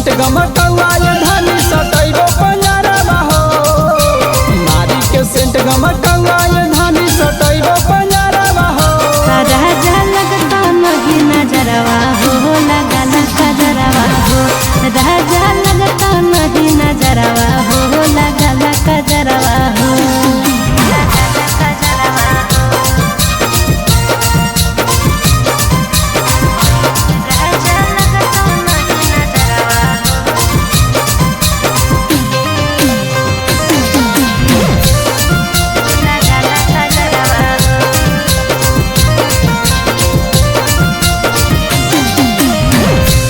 Scent गमकौआ धनी सटैबो पंजरवा हो। मारी के सेंट गमकौआ धनी सटैबो पंजरवा हो। राजा लगता नहीं नजरवा हो लगल कजरवा हो। राजा लगता नहीं नजरवा हो लगल कजरवा हो।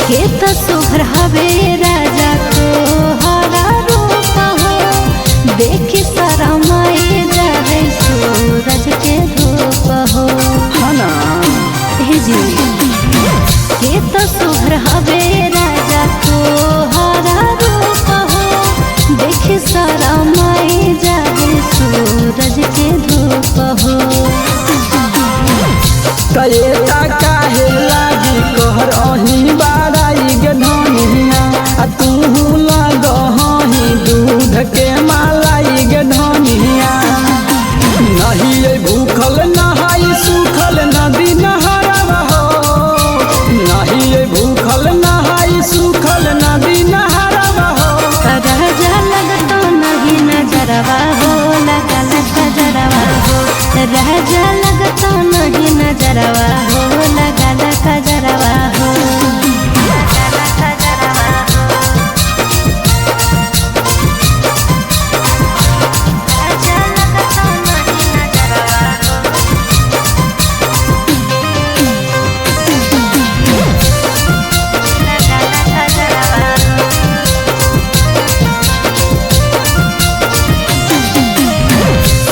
खेत सुभर हवे राजा को हरा रूप हो। देखी सारा माए जाए सूरज के धूप हो। हे जी खेत सुभर हवे राजा को हरा रूप हो। देखी सारा माए जाए सूरज के धूप हो। कएता काहे लागी कहरही बाराई गे धनिया। तू लगही दूध के मलाई गे धनिया। नहीं भूखल नहाई सुखल नदी नहरवा हो। नहीं भूखल नहाई सुखल नदी नहरवा हो। राजा लगता नहीं नजरवा हो लगल कजरवा हो। राजा लगता नहीं नजरवा हो लगल कजरवा हो।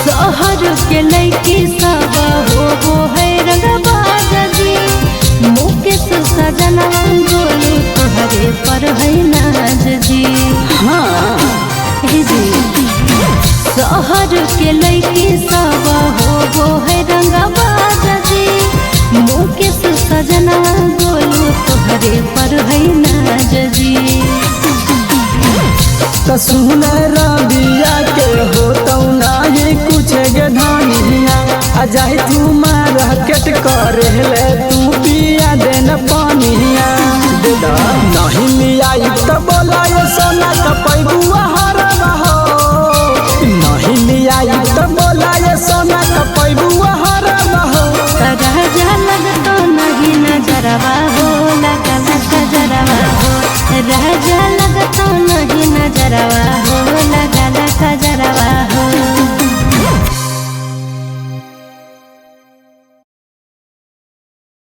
शहर के लड़की सब हो है रंगबाज जी। मुकेश सजनवा गोलू तोहरे पर है नाज जी। हे जी शहर के लड़की सब हो है रंगबाज जी। मुकेश सजनवा गोलू तोहरे पर है नाज जी। सुन रबिया के होतौ नाही कुछ गे धनिया। जाहि तू मार्केट करे ले तू पिया देन पानिया। नहीं लियाई तो बोला सोना कपैबुआ